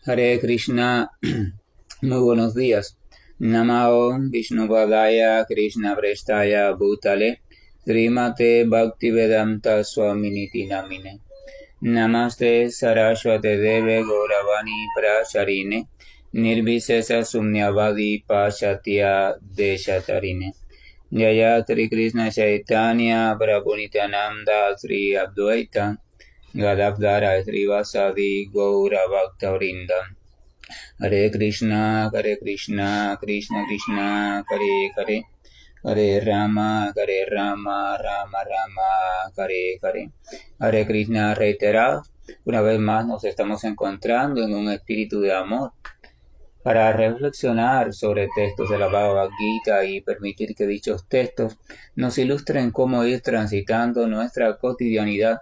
Hare Krishna, muy buenos días. Namao Vishnupadaya Krishna Prestaya Bhutale Srimate Bhaktivedanta Swaminiti Namine Namaste Saraswate Deve Gauravani Pracharine Nirvisesa Sumnyavadi Pachatya Deshatarine Jaya Tri Krishna Chaitanya Prabhu Nityananda Sri Advaita Gadadhara Srivasadi Gaura Bhaktavrinda Hare Krishna, Krishna Krishna, Hare Hare, Hare Rama, Rama Rama, Hare Hare. Hare Krishna reiterado, una vez más nos estamos encontrando en un espíritu de amor para reflexionar sobre textos de la Bhagavad Gita y permitir que dichos textos nos ilustren cómo ir transitando nuestra cotidianidad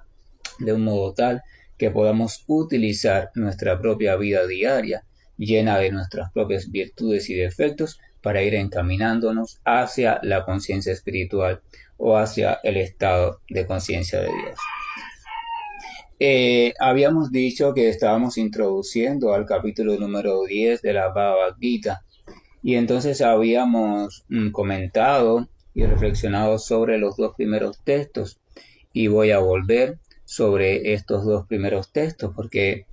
de un modo tal que podamos utilizar nuestra propia vida diaria llena de nuestras propias virtudes y defectos para ir encaminándonos hacia la conciencia espiritual o hacia el estado de conciencia de Dios. Habíamos dicho que estábamos introduciendo al capítulo número 10 de la Bhagavad Gita y entonces habíamos comentado y reflexionado sobre los dos primeros textos y voy a volver sobre estos dos primeros textos porque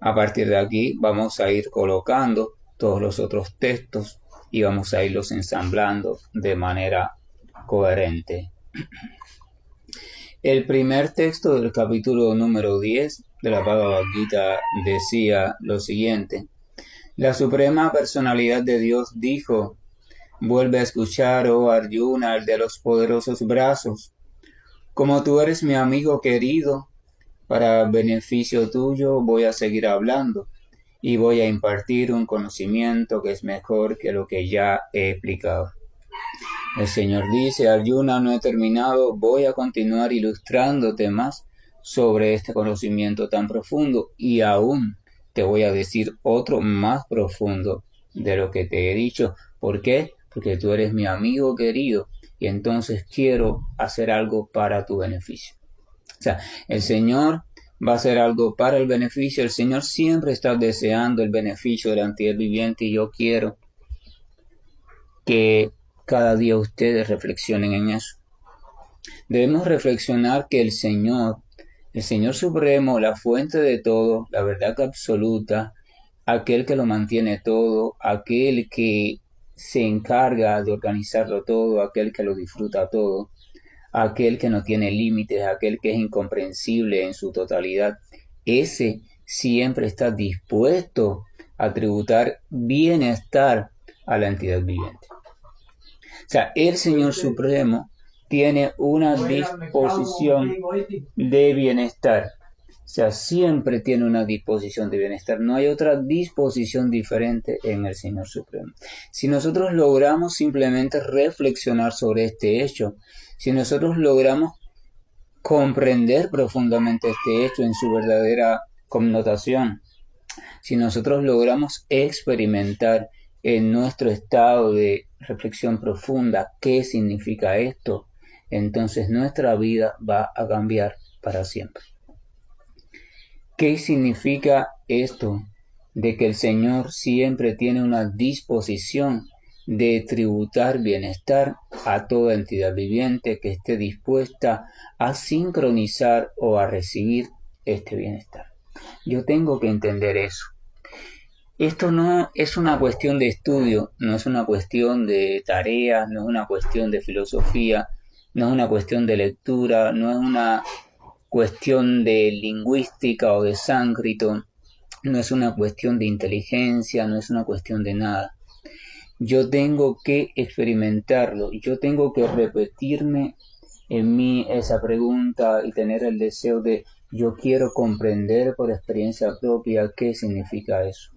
a partir de aquí vamos a ir colocando todos los otros textos y vamos a irlos ensamblando de manera coherente. El primer texto del capítulo número 10 de la Bhagavad Gita decía lo siguiente: la Suprema Personalidad de Dios dijo: vuelve a escuchar, oh Arjuna, el de los poderosos brazos. Como tú eres mi amigo querido, para beneficio tuyo voy a seguir hablando y voy a impartir un conocimiento que es mejor que lo que ya he explicado. El Señor dice: Arjuna, no he terminado, voy a continuar ilustrándote más sobre este conocimiento tan profundo y aún te voy a decir otro más profundo de lo que te he dicho. ¿Por qué? Porque tú eres mi amigo querido y entonces quiero hacer algo para tu beneficio. O sea, el Señor va a hacer algo para el beneficio. El Señor siempre está deseando el beneficio de la entidad viviente y yo quiero que cada día ustedes reflexionen en eso. Debemos reflexionar que el Señor Supremo, la fuente de todo, la verdad absoluta, aquel que lo mantiene todo, aquel que se encarga de organizarlo todo, aquel que lo disfruta todo, aquel que no tiene límites, aquel que es incomprensible en su totalidad, ese siempre está dispuesto a tributar bienestar a la entidad viviente. O sea, el Señor Supremo tiene una disposición de bienestar. O sea, siempre tiene una disposición de bienestar. No hay otra disposición diferente en el Señor Supremo. Si nosotros logramos simplemente reflexionar sobre este hecho, si nosotros logramos comprender profundamente este hecho en su verdadera connotación, si nosotros logramos experimentar en nuestro estado de reflexión profunda qué significa esto, entonces nuestra vida va a cambiar para siempre. ¿Qué significa esto de que el Señor siempre tiene una disposición de tributar bienestar a toda entidad viviente que esté dispuesta a sincronizar o a recibir este bienestar? Yo tengo que entender eso. Esto no es una cuestión de estudio, no es una cuestión de tareas, no es una cuestión de filosofía, no es una cuestión de lectura, no es una cuestión de lingüística o de sánscrito, no es una cuestión de inteligencia, no es una cuestión de nada. Yo tengo que experimentarlo, yo tengo que repetirme en mí esa pregunta y tener el deseo de yo quiero comprender por experiencia propia qué significa eso.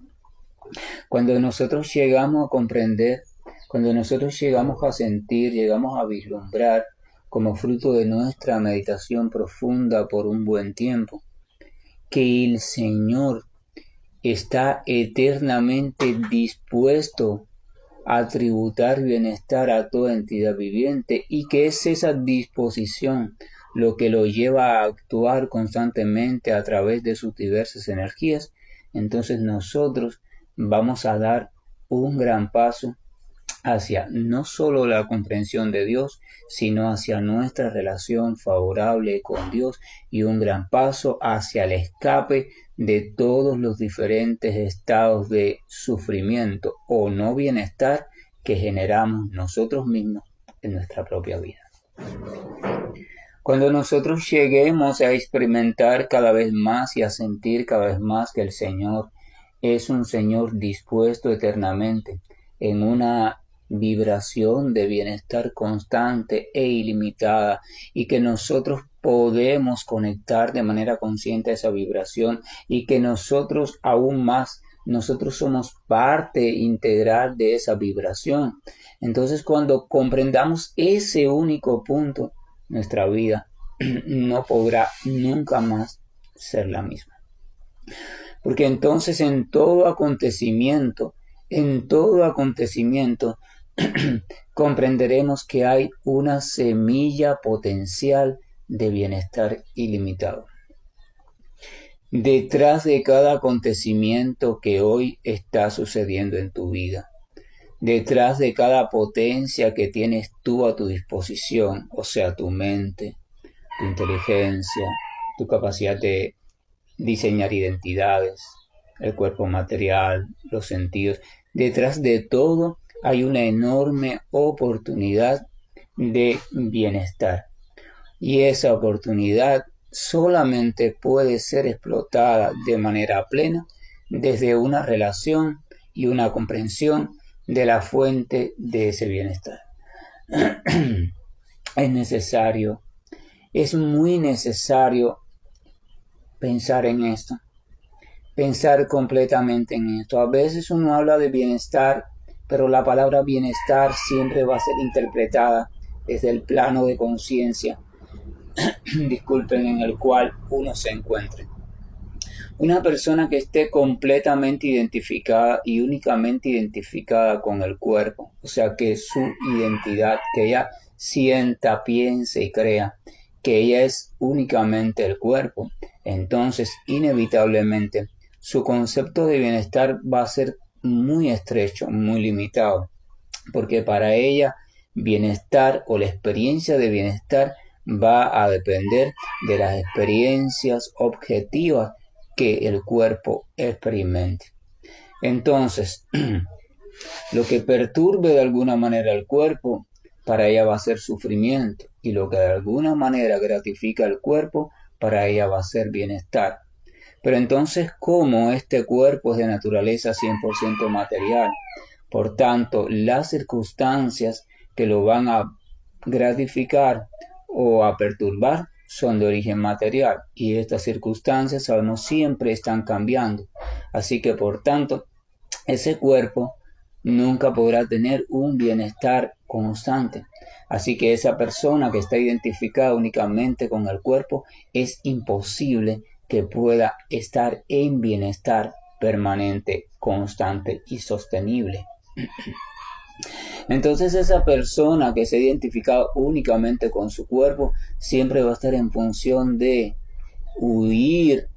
Cuando nosotros llegamos a comprender, cuando nosotros llegamos a sentir, llegamos a vislumbrar como fruto de nuestra meditación profunda por un buen tiempo, que el Señor está eternamente dispuesto a tributar bienestar a toda entidad viviente y que es esa disposición lo que lo lleva a actuar constantemente a través de sus diversas energías, entonces nosotros vamos a dar un gran paso hacia no solo la comprensión de Dios, sino hacia nuestra relación favorable con Dios y un gran paso hacia el escape de todos los diferentes estados de sufrimiento o no bienestar que generamos nosotros mismos en nuestra propia vida. Cuando nosotros lleguemos a experimentar cada vez más y a sentir cada vez más que el Señor es un Señor dispuesto eternamente en una vibración de bienestar constante e ilimitada y que nosotros podemos conectar de manera consciente a esa vibración y que nosotros aún más, nosotros somos parte integral de esa vibración. Entonces cuando comprendamos ese único punto, nuestra vida no podrá nunca más ser la misma. Porque entonces en todo acontecimiento, comprenderemos que hay una semilla potencial de bienestar ilimitado. Detrás de cada acontecimiento que hoy está sucediendo en tu vida, detrás de cada potencia que tienes tú a tu disposición, o sea, tu mente, tu inteligencia, tu capacidad de diseñar identidades, el cuerpo material, los sentidos, detrás de todo hay una enorme oportunidad de bienestar. Y esa oportunidad solamente puede ser explotada de manera plena desde una relación y una comprensión de la fuente de ese bienestar. Es muy necesario pensar en esto, pensar completamente en esto. A veces uno habla de bienestar, pero la palabra bienestar siempre va a ser interpretada desde el plano de conciencia, en el cual uno se encuentre. Una persona que esté completamente identificada y únicamente identificada con el cuerpo, o sea que su identidad, que ella sienta, piense y crea que ella es únicamente el cuerpo, entonces inevitablemente su concepto de bienestar va a ser muy estrecho, muy limitado, porque para ella bienestar o la experiencia de bienestar va a depender de las experiencias objetivas que el cuerpo experimente. Entonces, lo que perturbe de alguna manera el cuerpo, para ella va a ser sufrimiento, y lo que de alguna manera gratifica el cuerpo, para ella va a ser bienestar. Pero entonces, ¿cómo este cuerpo es de naturaleza 100% material? Por tanto, las circunstancias que lo van a gratificar o a perturbar son de origen material, y estas circunstancias sabemos siempre están cambiando. Así que por tanto, ese cuerpo nunca podrá tener un bienestar constante. Así que esa persona que está identificada únicamente con el cuerpo, es imposible que pueda estar en bienestar permanente, constante y sostenible. Entonces esa persona que se ha identificado únicamente con su cuerpo siempre va a estar en función de huir,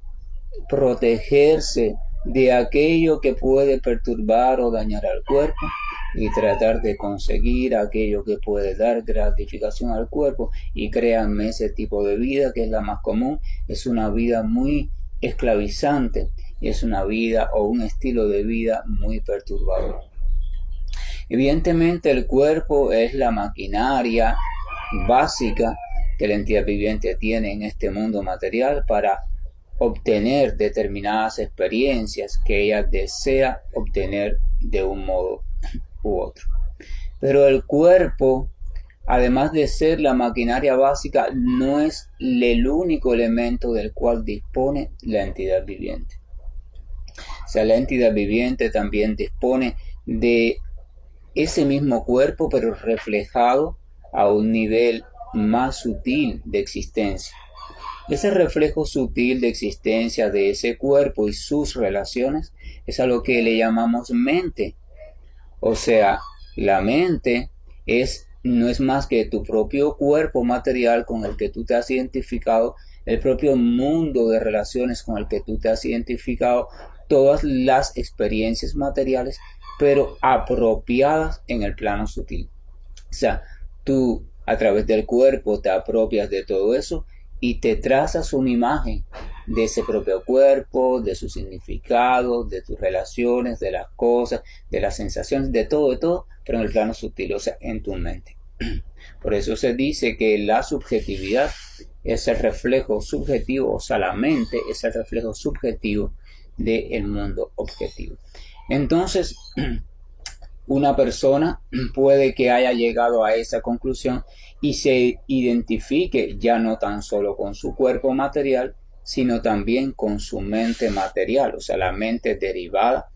protegerse de aquello que puede perturbar o dañar al cuerpo y tratar de conseguir aquello que puede dar gratificación al cuerpo. Y créanme, ese tipo de vida, que es la más común, es una vida muy esclavizante y es una vida o un estilo de vida muy perturbador. Evidentemente el cuerpo es la maquinaria básica que la entidad viviente tiene en este mundo material para obtener determinadas experiencias que ella desea obtener de un modo u otro. Pero el cuerpo, además de ser la maquinaria básica, no es el único elemento del cual dispone la entidad viviente. O sea, la entidad viviente también dispone de ese mismo cuerpo, pero reflejado a un nivel más sutil de existencia. Ese reflejo sutil de existencia de ese cuerpo y sus relaciones es a lo que le llamamos mente. O sea, la mente no es más que tu propio cuerpo material con el que tú te has identificado, el propio mundo de relaciones con el que tú te has identificado, todas las experiencias materiales, pero apropiadas en el plano sutil. O sea, tú a través del cuerpo te apropias de todo eso y te trazas una imagen de ese propio cuerpo, de su significado, de tus relaciones, de las cosas, de las sensaciones, de todo, pero en el plano sutil, o sea, en tu mente. Por eso se dice que la subjetividad es el reflejo subjetivo, o sea, la mente es el reflejo subjetivo del mundo objetivo. Entonces, una persona puede que haya llegado a esa conclusión y se identifique ya no tan solo con su cuerpo material, sino también con su mente material, o sea, la mente derivada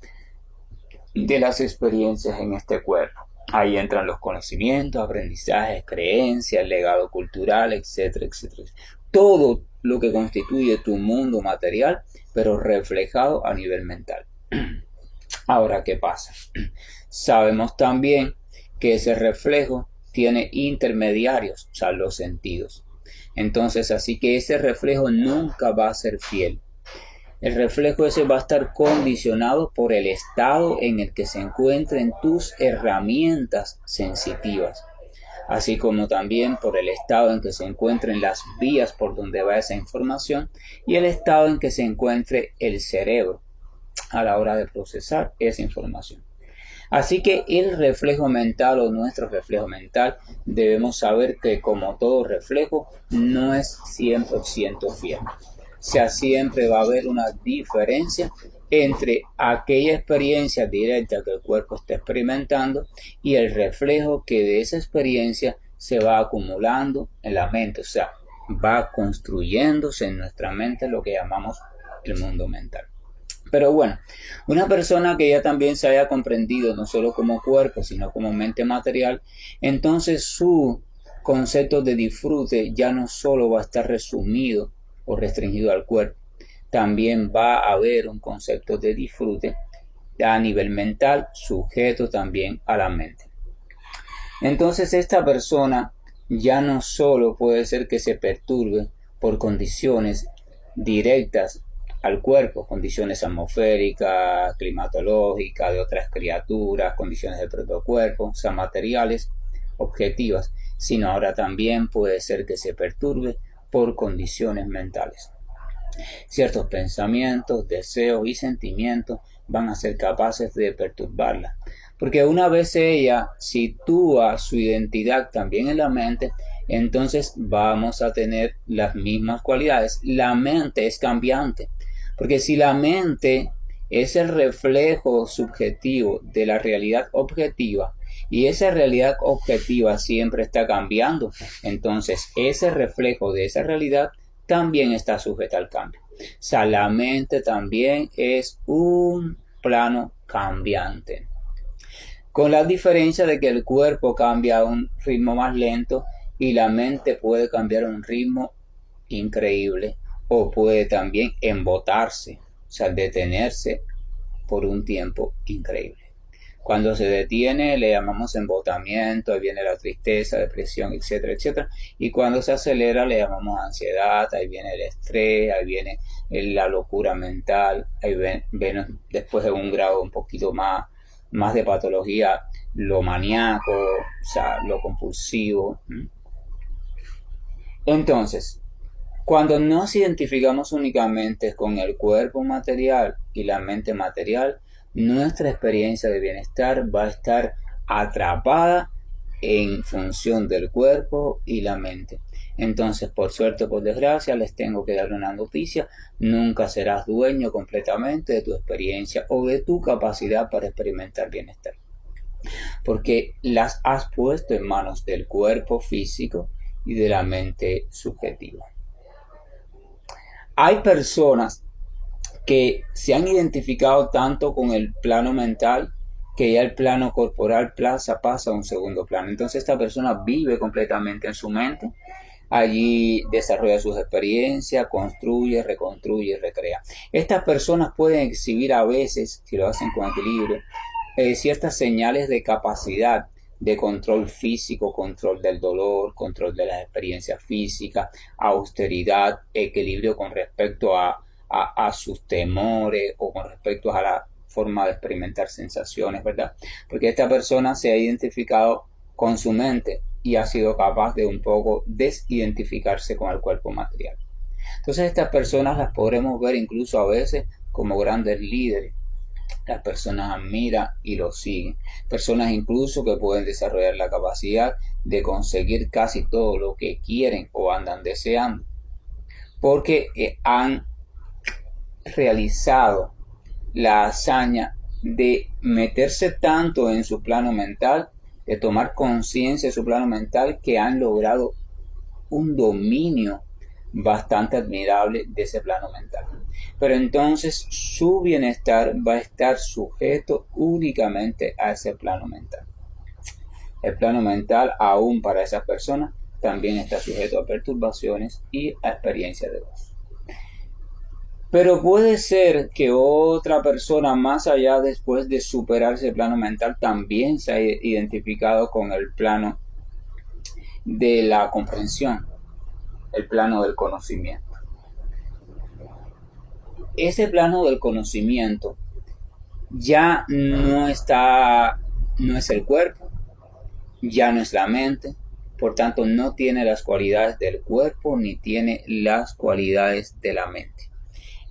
de las experiencias en este cuerpo. Ahí entran los conocimientos, aprendizajes, creencias, legado cultural, etcétera, etcétera. Todo lo que constituye tu mundo material, pero reflejado a nivel mental. Ahora, ¿qué pasa? Sabemos también que ese reflejo tiene intermediarios, o sea, los sentidos. Entonces, así que ese reflejo nunca va a ser fiel. El reflejo ese va a estar condicionado por el estado en el que se encuentren tus herramientas sensitivas, así como también por el estado en que se encuentren las vías por donde va esa información y el estado en que se encuentre el cerebro a la hora de procesar esa información. Así que el reflejo mental o nuestro reflejo mental, debemos saber que como todo reflejo no es 100% fiel. O sea, siempre va a haber una diferencia entre aquella experiencia directa que el cuerpo está experimentando y el reflejo que de esa experiencia se va acumulando en la mente. O sea, va construyéndose en nuestra mente lo que llamamos el mundo mental. Pero bueno, una persona que ya también se haya comprendido no solo como cuerpo, sino como mente material, entonces su concepto de disfrute ya no solo va a estar resumido o restringido al cuerpo, también va a haber un concepto de disfrute a nivel mental, sujeto también a la mente. Entonces esta persona ya no solo puede ser que se perturbe por condiciones directas al cuerpo, condiciones atmosféricas, climatológicas, de otras criaturas, condiciones del propio cuerpo, o sea, materiales, objetivas, sino ahora también puede ser que se perturbe por condiciones mentales. Ciertos pensamientos, deseos y sentimientos van a ser capaces de perturbarla. Porque una vez ella sitúa su identidad también en la mente, entonces vamos a tener las mismas cualidades. La mente es cambiante. Porque si la mente es el reflejo subjetivo de la realidad objetiva y esa realidad objetiva siempre está cambiando, entonces ese reflejo de esa realidad también está sujeta al cambio. O sea, la mente también es un plano cambiante. Con la diferencia de que el cuerpo cambia a un ritmo más lento y la mente puede cambiar a un ritmo increíble o puede también embotarse, o sea, detenerse por un tiempo increíble. Cuando se detiene le llamamos embotamiento, ahí viene la tristeza, depresión, etcétera, etcétera. Y cuando se acelera le llamamos ansiedad, ahí viene el estrés, ahí viene la locura mental, ahí viene después de un grado un poquito más de patología, lo maníaco, o sea, lo compulsivo. Entonces, cuando nos identificamos únicamente con el cuerpo material y la mente material, nuestra experiencia de bienestar va a estar atrapada en función del cuerpo y la mente. Entonces, por suerte o por desgracia, les tengo que dar una noticia: nunca serás dueño completamente de tu experiencia o de tu capacidad para experimentar bienestar, porque las has puesto en manos del cuerpo físico y de la mente subjetiva. Hay personas que se han identificado tanto con el plano mental que ya el plano corporal pasa a un segundo plano. Entonces esta persona vive completamente en su mente, allí desarrolla sus experiencias, construye, reconstruye, recrea. Estas personas pueden exhibir a veces, si lo hacen con equilibrio, ciertas señales de capacidad de control físico, control del dolor, control de las experiencias físicas, austeridad, equilibrio con respecto a a sus temores o con respecto a la forma de experimentar sensaciones, ¿verdad? Porque esta persona se ha identificado con su mente y ha sido capaz de un poco desidentificarse con el cuerpo material. Entonces estas personas las podremos ver incluso a veces como grandes líderes. Las personas admiran y los siguen. Personas incluso que pueden desarrollar la capacidad de conseguir casi todo lo que quieren o andan deseando. Porque han realizado la hazaña de meterse tanto en su plano mental, de tomar conciencia de su plano mental, que han logrado un dominio bastante admirable de ese plano mental. Pero entonces su bienestar va a estar sujeto únicamente a ese plano mental. El plano mental, aún para esas personas, también está sujeto a perturbaciones y a experiencias de voz. Pero puede ser que otra persona más allá, después de superar ese plano mental, también se haya identificado con el plano de la comprensión, el plano del conocimiento. Ese plano del conocimiento ya no es el cuerpo, ya no es la mente, por tanto no tiene las cualidades del cuerpo ni tiene las cualidades de la mente.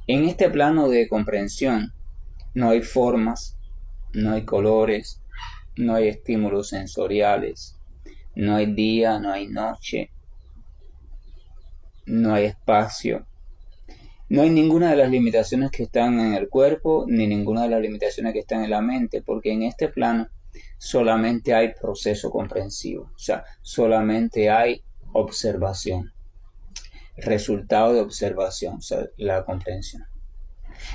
En este plano de comprensión no hay formas, no hay colores, no hay estímulos sensoriales, no hay día, no hay noche, no hay espacio. No hay ninguna de las limitaciones que están en el cuerpo, ni ninguna de las limitaciones que están en la mente, porque en este plano solamente hay proceso comprensivo, o sea, solamente hay observación, resultado de observación, o sea, la comprensión.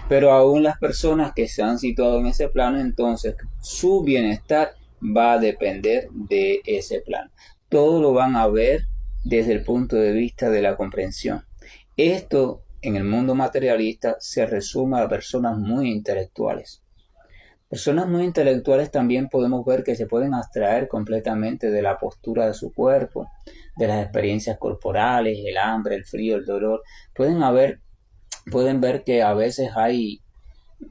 Pero aún las personas que se han situado en ese plano, entonces su bienestar va a depender de ese plano. Todo lo van a ver desde el punto de vista de la comprensión. Esto en el mundo materialista se resume a personas muy intelectuales. Personas muy intelectuales también podemos ver que se pueden abstraer completamente de la postura de su cuerpo, de las experiencias corporales, el hambre, el frío, el dolor. Pueden ver que a veces hay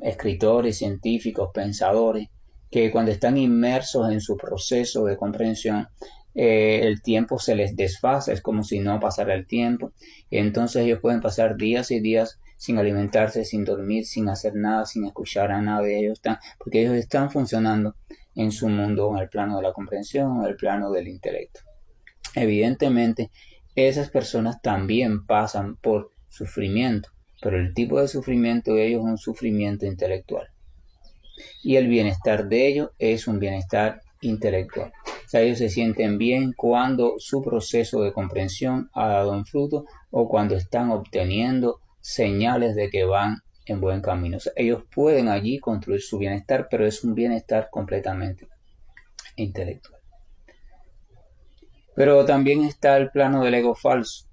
escritores, científicos, pensadores, que cuando están inmersos en su proceso de comprensión, el tiempo se les desfasa, es como si no pasara el tiempo. Entonces ellos pueden pasar días y días sin alimentarse, sin dormir, sin hacer nada, sin escuchar a nadie. Porque ellos están funcionando en su mundo, en el plano de la comprensión, en el plano del intelecto. Evidentemente, esas personas también pasan por sufrimiento, pero el tipo de sufrimiento de ellos es un sufrimiento intelectual. Y el bienestar de ellos es un bienestar intelectual. O sea, ellos se sienten bien cuando su proceso de comprensión ha dado un fruto o cuando están obteniendo señales de que van en buen camino. O sea, ellos pueden allí construir su bienestar, pero es un bienestar completamente intelectual. Pero también está el plano del ego falso,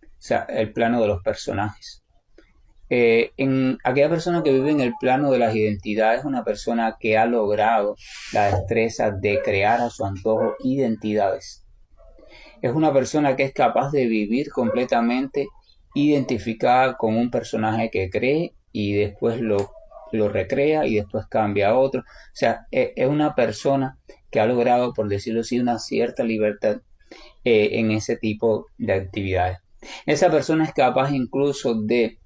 o sea, el plano de los personajes. En aquella persona que vive en el plano de las identidades, una persona que ha logrado la destreza de crear a su antojo identidades. Es una persona que es capaz de vivir completamente identificada con un personaje que cree y después lo recrea y después cambia a otro. O sea, es una persona que ha logrado, por decirlo así, una cierta libertad en ese tipo de actividades. Esa persona es capaz incluso de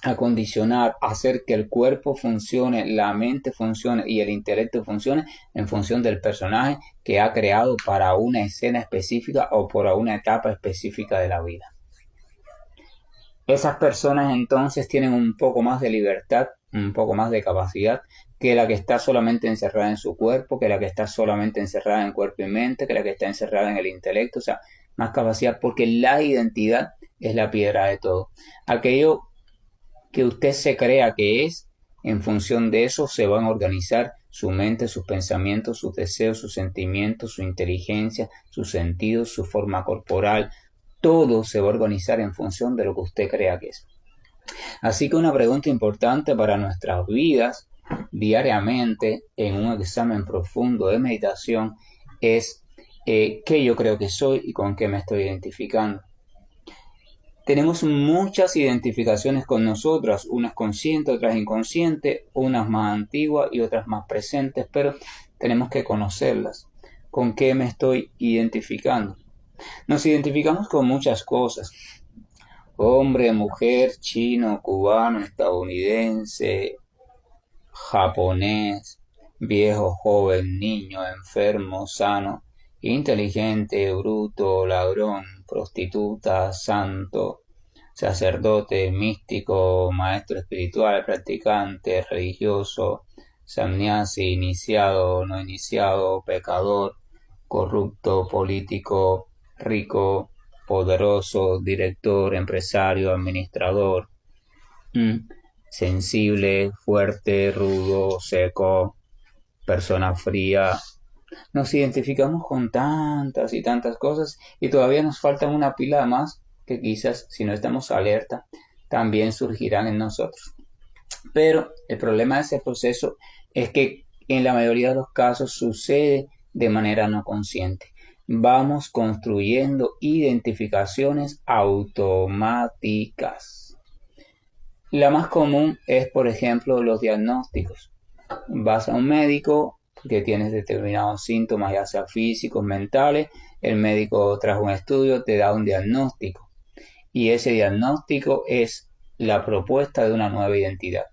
acondicionar, hacer que el cuerpo funcione, la mente funcione y el intelecto funcione en función del personaje que ha creado para una escena específica o para una etapa específica de la vida. Esas personas entonces tienen un poco más de libertad, un poco más de capacidad que la que está solamente encerrada en su cuerpo, que la que está solamente encerrada en cuerpo y mente, que la que está encerrada en el intelecto, o sea, más capacidad porque la identidad es la piedra de todo. Aquello que usted se crea que es, en función de eso se van a organizar su mente, sus pensamientos, sus deseos, sus sentimientos, su inteligencia, sus sentidos, su forma corporal. Todo se va a organizar en función de lo que usted crea que es. Así que una pregunta importante para nuestras vidas diariamente en un examen profundo de meditación es ¿qué yo creo que soy y con qué me estoy identificando? Tenemos muchas identificaciones con nosotras, unas conscientes, otras inconscientes, unas más antiguas y otras más presentes, pero tenemos que conocerlas. ¿Con qué me estoy identificando? Nos identificamos con muchas cosas. Hombre, mujer, chino, cubano, estadounidense, japonés, viejo, joven, niño, enfermo, sano, inteligente, bruto, ladrón, prostituta, santo, sacerdote, místico, maestro espiritual, practicante, religioso, sannyasi, iniciado, no iniciado, pecador, corrupto, político, rico, poderoso, director, empresario, administrador, sensible, fuerte, rudo, seco, persona fría. Nos identificamos con tantas y tantas cosas y todavía nos faltan una pila más que quizás si no estamos alerta también surgirán en nosotros. Pero el problema de ese proceso es que en la mayoría de los casos sucede de manera no consciente. Vamos construyendo identificaciones automáticas. La más común es, por ejemplo, los diagnósticos. Vas a un médico porque tienes determinados síntomas, ya sea físicos, mentales, el médico tras un estudio te da un diagnóstico y ese diagnóstico es la propuesta de una nueva identidad.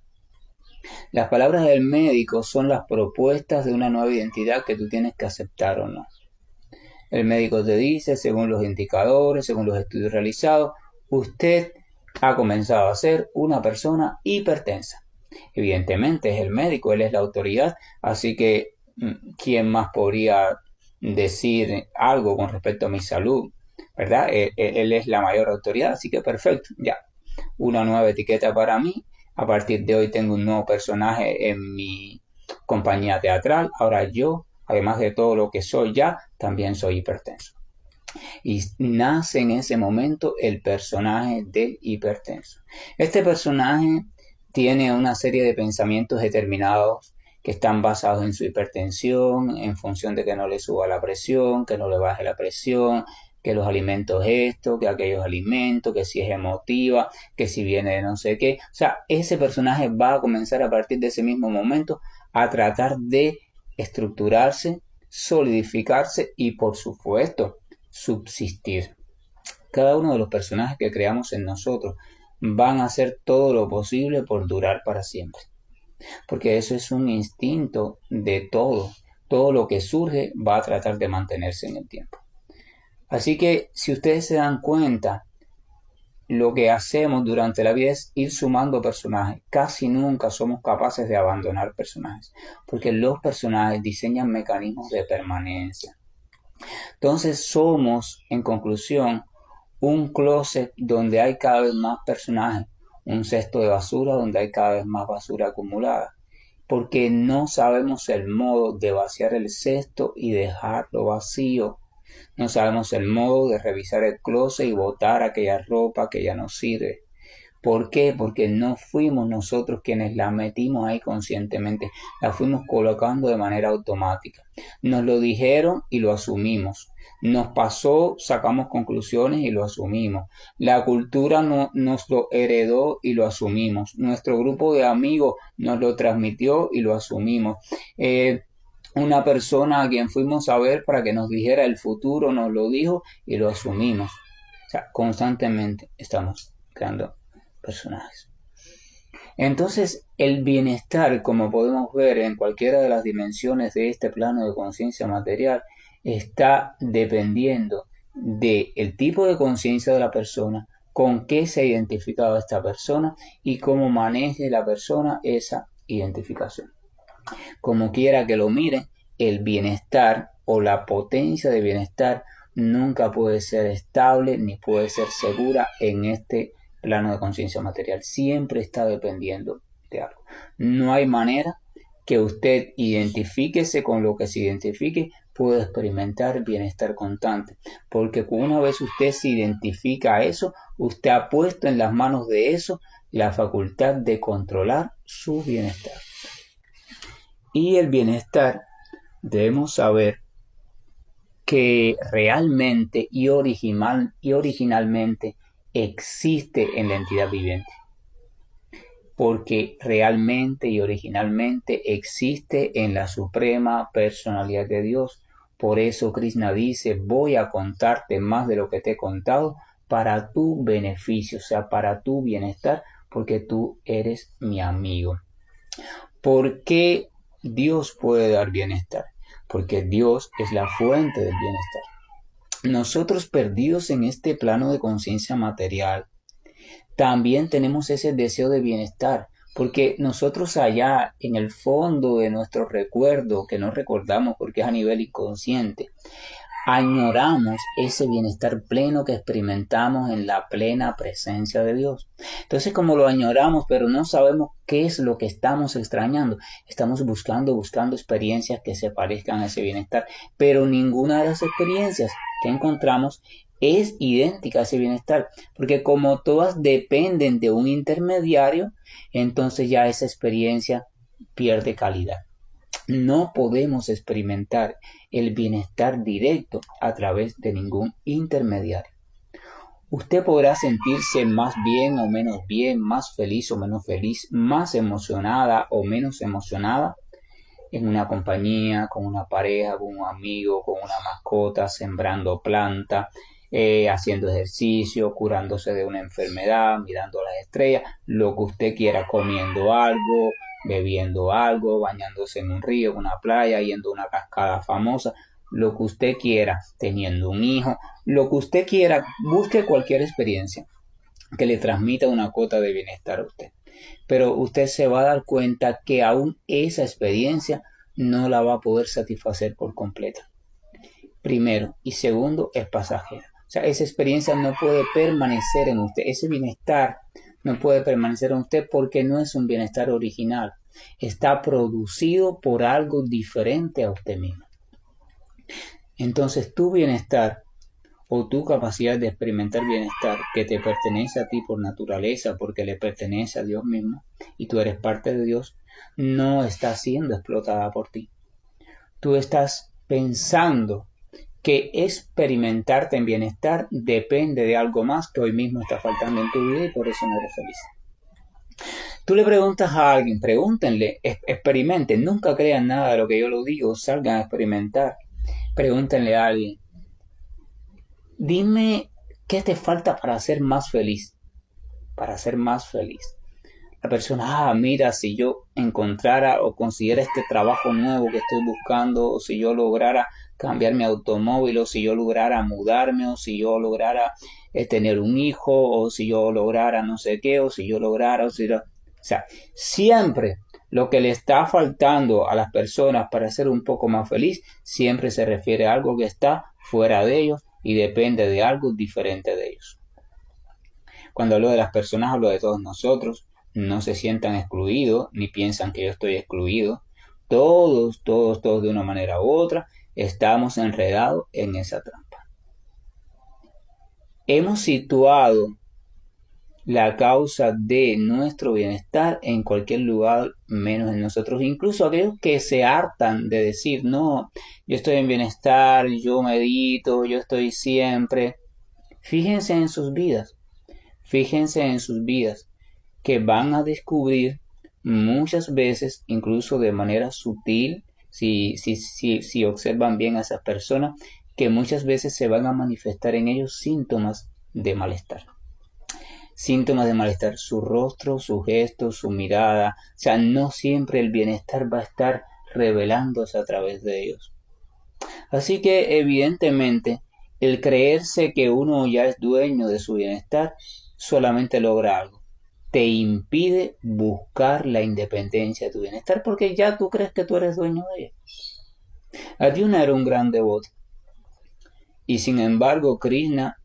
Las palabras del médico son las propuestas de una nueva identidad que tú tienes que aceptar o no. El médico te dice, según los indicadores, según los estudios realizados, usted ha comenzado a ser una persona hipertensa. Evidentemente es el médico, él es la autoridad, así que ¿quién más podría decir algo con respecto a mi salud? ¿Verdad? Él es la mayor autoridad, así que perfecto, ya. Una nueva etiqueta para mí. A partir de hoy tengo un nuevo personaje en mi compañía teatral. Ahora yo, además de todo lo que soy ya, también soy hipertenso. Y nace en ese momento el personaje del hipertenso. Este personaje tiene una serie de pensamientos determinados que están basados en su hipertensión, en función de que no le suba la presión, que no le baje la presión, que los alimentos esto, que aquellos alimentos, que si es emotiva, que si viene de no sé qué. O sea, ese personaje va a comenzar a partir de ese mismo momento a tratar de estructurarse, solidificarse y por supuesto subsistir. Cada uno de los personajes que creamos en nosotros van a hacer todo lo posible por durar para siempre. Porque eso es un instinto de todo. Todo lo que surge va a tratar de mantenerse en el tiempo. Así que si ustedes se dan cuenta, lo que hacemos durante la vida es ir sumando personajes. Casi nunca somos capaces de abandonar personajes. Porque los personajes diseñan mecanismos de permanencia. Entonces somos, en conclusión, un closet donde hay cada vez más personajes, un cesto de basura donde hay cada vez más basura acumulada, porque no sabemos el modo de vaciar el cesto y dejarlo vacío. No sabemos el modo de revisar el closet y botar aquella ropa que ya no sirve. ¿Por qué? Porque no fuimos nosotros quienes la metimos ahí conscientemente, la fuimos colocando de manera automática. Nos lo dijeron y lo asumimos. Nos pasó, sacamos conclusiones y lo asumimos. La cultura nos lo heredó y lo asumimos. Nuestro grupo de amigos nos lo transmitió y lo asumimos. Una persona a quien fuimos a ver para que nos dijera el futuro nos lo dijo y lo asumimos. O sea, constantemente estamos creando personajes. Entonces, el bienestar, como podemos ver en cualquiera de las dimensiones de este plano de conciencia material, está dependiendo del tipo de conciencia de la persona, con qué se ha identificado esta persona y cómo maneje la persona esa identificación. Como quiera que lo mire, el bienestar o la potencia de bienestar nunca puede ser estable ni puede ser segura en este plano de conciencia material. Siempre está dependiendo de algo. No hay manera que usted identifíquese con lo que se identifique, puede experimentar bienestar constante. Porque una vez usted se identifica a eso, usted ha puesto en las manos de eso la facultad de controlar su bienestar. Y el bienestar, debemos saber que realmente y originalmente existe en la entidad viviente, porque realmente y originalmente existe en la suprema personalidad de Dios. Por eso Krishna dice, voy a contarte más de lo que te he contado para tu beneficio, o sea, para tu bienestar, porque tú eres mi amigo. ¿Por qué Dios puede dar bienestar? Porque Dios es la fuente del bienestar. Nosotros perdidos en este plano de conciencia material, también tenemos ese deseo de bienestar, porque nosotros allá en el fondo de nuestro recuerdo, que no recordamos porque es a nivel inconsciente, añoramos ese bienestar pleno que experimentamos en la plena presencia de Dios. Entonces, como lo añoramos, pero no sabemos qué es lo que estamos extrañando, estamos buscando experiencias que se parezcan a ese bienestar, pero ninguna de las experiencias que encontramos es idéntica a ese bienestar, porque como todas dependen de un intermediario, entonces ya esa experiencia pierde calidad. No podemos experimentar el bienestar directo a través de ningún intermediario. Usted podrá sentirse más bien, más feliz o menos feliz, más emocionada o menos emocionada en una compañía, con una pareja, con un amigo, con una mascota, sembrando planta, haciendo ejercicio, curándose de una enfermedad, mirando las estrellas, lo que usted quiera, comiendo algo, bebiendo algo, bañándose en un río, en una playa, yendo a una cascada famosa, lo que usted quiera, teniendo un hijo, lo que usted quiera, busque cualquier experiencia que le transmita una cuota de bienestar a usted. Pero usted se va a dar cuenta que aún esa experiencia no la va a poder satisfacer por completo. Primero, y segundo, es pasajera. O sea, esa experiencia no puede permanecer en usted, ese bienestar no puede permanecer en usted porque no es un bienestar original. Está producido por algo diferente a usted mismo. Entonces, tu bienestar o tu capacidad de experimentar bienestar que te pertenece a ti por naturaleza, porque le pertenece a Dios mismo y tú eres parte de Dios, no está siendo explotada por ti. Tú estás pensando que experimentarte en bienestar depende de algo más que hoy mismo está faltando en tu vida y por eso no eres feliz. Tú le preguntas a alguien, pregúntenle, experimenten, nunca crean nada de lo que yo lo digo, salgan a experimentar. Pregúntenle a alguien, dime qué te falta para ser más feliz, para ser más feliz. La persona, mira, si yo encontrara o consiguiera este trabajo nuevo que estoy buscando, o si yo lograra cambiar mi automóvil, o si yo lograra mudarme, o si yo lograra tener un hijo, o si yo lograra no sé qué, o si yo lograra, o sea, siempre lo que le está faltando a las personas para ser un poco más feliz, siempre se refiere a algo que está fuera de ellos y depende de algo diferente de ellos. Cuando hablo de las personas, hablo de todos nosotros. No se sientan excluidos, ni piensan que yo estoy excluido. Todos de una manera u otra, estamos enredados en esa trampa. Hemos situado la causa de nuestro bienestar en cualquier lugar menos en nosotros. Incluso aquellos que se hartan de decir, no, yo estoy en bienestar, yo medito, yo estoy siempre. Fíjense en sus vidas. Fíjense en sus vidas que van a descubrir muchas veces, incluso de manera sutil, si observan bien a esas personas, que muchas veces se van a manifestar en ellos síntomas de malestar. Síntomas de malestar, su rostro, su gesto, su mirada, o sea, no siempre el bienestar va a estar revelándose a través de ellos. Así que evidentemente el creerse que uno ya es dueño de su bienestar solamente logra algo. Te impide buscar la independencia de tu bienestar porque ya tú crees que tú eres dueño de ella. Arjuna era un gran devoto y sin embargo Krishna,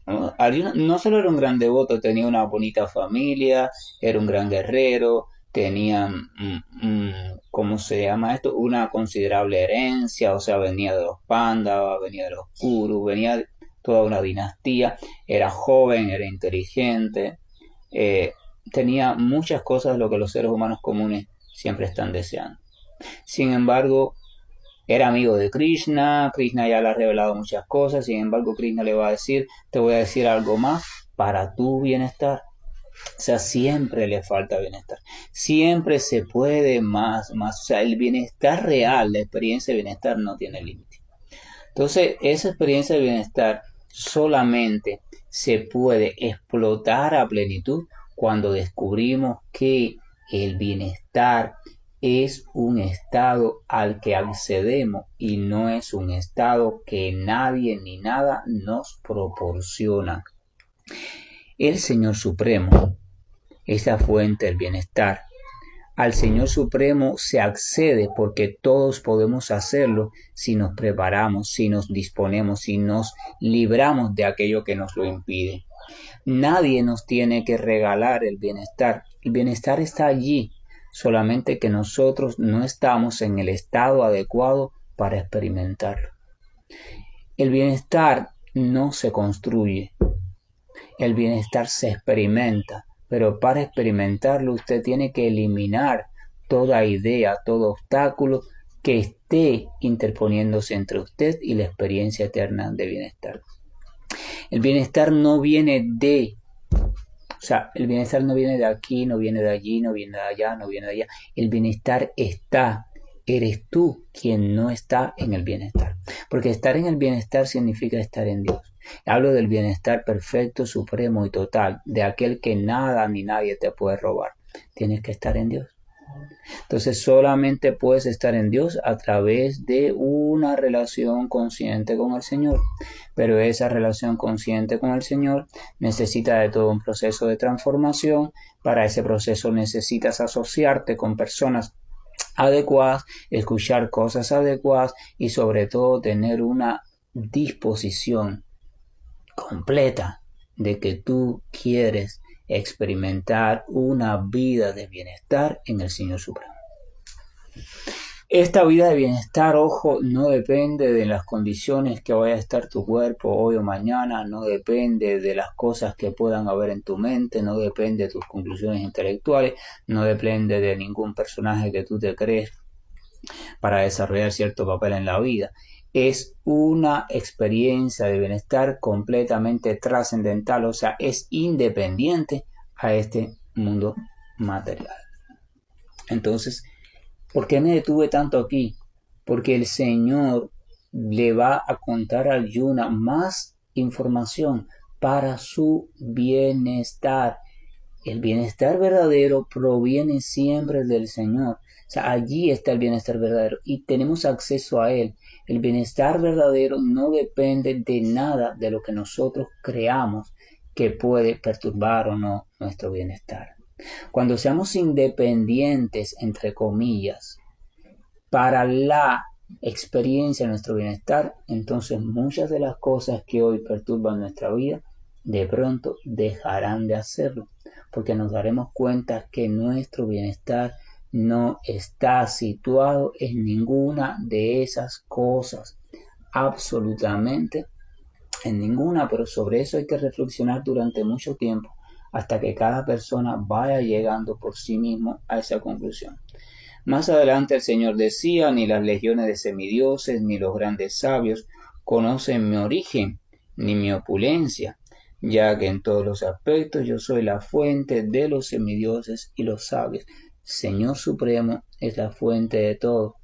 Arjuna no solo era un gran devoto, tenía una bonita familia, era un gran guerrero, tenía, ¿cómo se llama esto? Una considerable herencia, o sea, venía de los Pándavas, venía de los Kurus, venía de toda una dinastía, era joven, era inteligente, tenía muchas cosas de lo que los seres humanos comunes siempre están deseando. Sin embargo, era amigo de Krishna, Krishna ya le ha revelado muchas cosas, sin embargo Krishna le va a decir, te voy a decir algo más, para tu bienestar. O sea, siempre le falta bienestar. Siempre se puede más. O sea, el bienestar real, la experiencia de bienestar no tiene límite. Entonces, esa experiencia de bienestar solamente se puede explotar a plenitud cuando descubrimos que el bienestar es un estado al que accedemos y no es un estado que nadie ni nada nos proporciona. El Señor Supremo es la fuente del bienestar. Al Señor Supremo se accede porque todos podemos hacerlo si nos preparamos, si nos disponemos, si nos libramos de aquello que nos lo impide. Nadie nos tiene que regalar el bienestar. El bienestar está allí, solamente que nosotros no estamos en el estado adecuado para experimentarlo. El bienestar no se construye, el bienestar se experimenta. Pero para experimentarlo usted tiene que eliminar toda idea, todo obstáculo que esté interponiéndose entre usted y la experiencia eterna de bienestar. El bienestar no viene de, el bienestar no viene de aquí, no viene de allí, no viene de allá, no viene de allá. El bienestar está. Eres tú quien no está en el bienestar. Porque estar en el bienestar significa estar en Dios. Hablo del bienestar perfecto, supremo y total, de aquel que nada ni nadie te puede robar. Tienes que estar en Dios. Entonces solamente puedes estar en Dios a través de una relación consciente con el Señor. Pero esa relación consciente con el Señor necesita de todo un proceso de transformación. Para ese proceso necesitas asociarte con personas adecuadas, escuchar cosas adecuadas y sobre todo tener una disposición completa de que tú quieres experimentar una vida de bienestar en el Señor Supremo. Esta vida de bienestar, ojo, no depende de las condiciones que vaya a estar tu cuerpo hoy o mañana, no depende de las cosas que puedan haber en tu mente, no depende de tus conclusiones intelectuales, no depende de ningún personaje que tú te crees para desarrollar cierto papel en la vida. Es una experiencia de bienestar completamente trascendental, o sea, es independiente a este mundo material. Entonces, ¿por qué me detuve tanto aquí? Porque el Señor le va a contar al Yuna más información para su bienestar. El bienestar verdadero proviene siempre del Señor. O sea, allí está el bienestar verdadero y tenemos acceso a él. El bienestar verdadero no depende de nada de lo que nosotros creamos que puede perturbar o no nuestro bienestar. Cuando seamos independientes, entre comillas, para la experiencia de nuestro bienestar, entonces muchas de las cosas que hoy perturban nuestra vida, de pronto dejarán de hacerlo, porque nos daremos cuenta que nuestro bienestar no está situado en ninguna de esas cosas, absolutamente en ninguna, pero sobre eso hay que reflexionar durante mucho tiempo hasta que cada persona vaya llegando por sí mismo a esa conclusión. Más adelante el Señor decía, ni las legiones de semidioses, ni los grandes sabios conocen mi origen, ni mi opulencia, ya que en todos los aspectos yo soy la fuente de los semidioses y los sabios. Señor Supremo es la fuente de todo,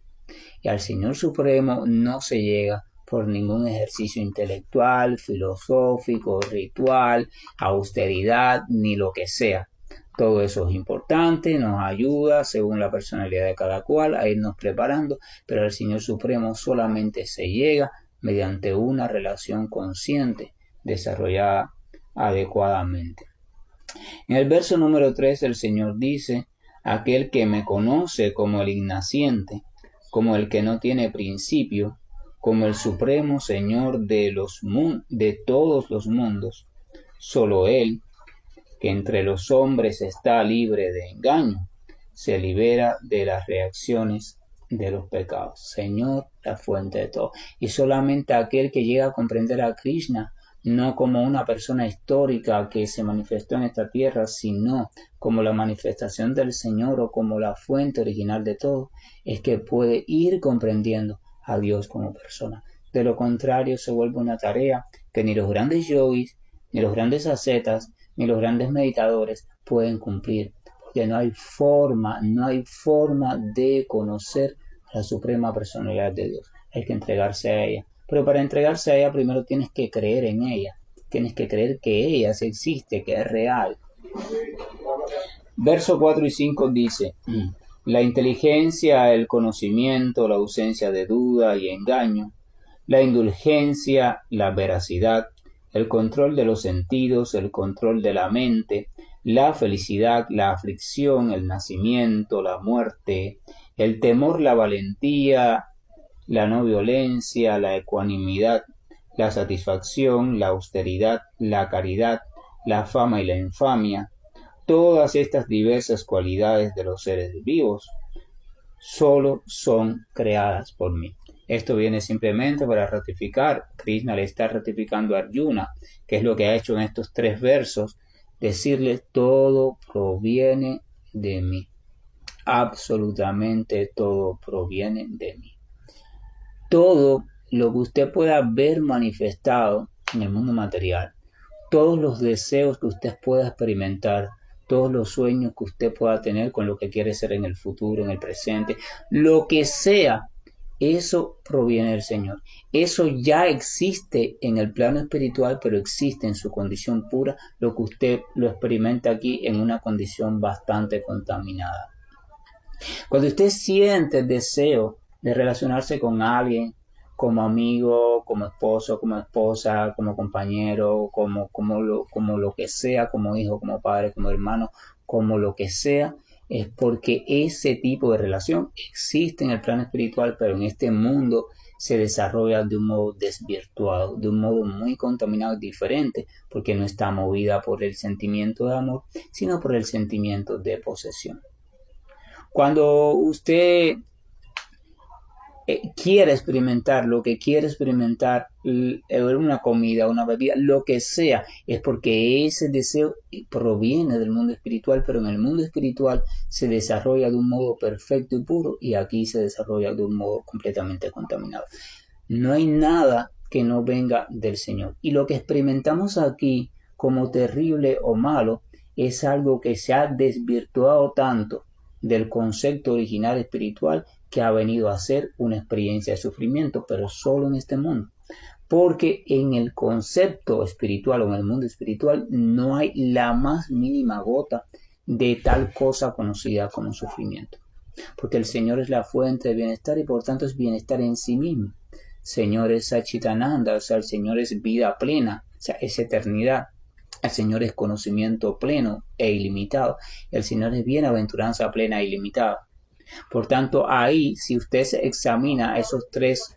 y al Señor Supremo no se llega por ningún ejercicio intelectual, filosófico, ritual, austeridad, ni lo que sea. Todo eso es importante, nos ayuda según la personalidad de cada cual a irnos preparando, pero al Señor Supremo solamente se llega mediante una relación consciente desarrollada adecuadamente. En el verso número 3 el Señor dice, aquel que me conoce como el innaciente, como el que no tiene principio, como el supremo Señor de todos los mundos, solo Él, que entre los hombres está libre de engaño, se libera de las reacciones de los pecados. Señor, la fuente de todo. Y solamente aquel que llega a comprender a Krishna, no como una persona histórica que se manifestó en esta tierra, sino como la manifestación del Señor o como la fuente original de todo, es que puede ir comprendiendo a Dios como persona. De lo contrario, se vuelve una tarea que ni los grandes yogis, ni los grandes ascetas, ni los grandes meditadores pueden cumplir, porque no hay forma de conocer la suprema personalidad de Dios. Hay que entregarse a ella. Pero para entregarse a ella primero tienes que creer en ella. Tienes que creer que ella sí existe, que es real. Verso 4 y 5 dice: la inteligencia, el conocimiento, la ausencia de duda y engaño, la indulgencia, la veracidad, el control de los sentidos, el control de la mente, la felicidad, la aflicción, el nacimiento, la muerte, el temor, la valentía, la no violencia, la ecuanimidad, la satisfacción, la austeridad, la caridad, la fama y la infamia, todas estas diversas cualidades de los seres vivos solo son creadas por mí. Esto viene simplemente para ratificar. Krishna le está ratificando a Arjuna, que es lo que ha hecho en estos 3 versos, decirle: todo proviene de mí. Absolutamente todo proviene de mí. Todo lo que usted pueda ver manifestado en el mundo material, todos los deseos que usted pueda experimentar, todos los sueños que usted pueda tener con lo que quiere ser en el futuro, en el presente, lo que sea, eso proviene del Señor. Eso ya existe en el plano espiritual, pero existe en su condición pura, lo que usted lo experimenta aquí en una condición bastante contaminada. Cuando usted siente el deseo de relacionarse con alguien, como amigo, como esposo, como esposa, como compañero, como lo que sea, como hijo, como padre, como hermano, como lo que sea, es porque ese tipo de relación existe en el plano espiritual, pero en este mundo se desarrolla de un modo desvirtuado, de un modo muy contaminado y diferente, porque no está movida por el sentimiento de amor, sino por el sentimiento de posesión. Cuando usted quiere experimentar lo que quiere experimentar, una comida, una bebida, lo que sea, es porque ese deseo proviene del mundo espiritual, pero en el mundo espiritual se desarrolla de un modo perfecto y puro, y aquí se desarrolla de un modo completamente contaminado. No hay nada que no venga del Señor. Y lo que experimentamos aquí como terrible o malo es algo que se ha desvirtuado tanto del concepto original espiritual, que ha venido a ser una experiencia de sufrimiento, pero solo en este mundo. Porque en el concepto espiritual o en el mundo espiritual no hay la más mínima gota de tal cosa conocida como sufrimiento. Porque el Señor es la fuente de bienestar y por tanto es bienestar en sí mismo. Señor es Satchitananda, o sea, el Señor es vida plena, o sea, es eternidad. El Señor es conocimiento pleno e ilimitado. El Señor es bienaventuranza plena e ilimitada. Por tanto, ahí, si usted se examina esos 3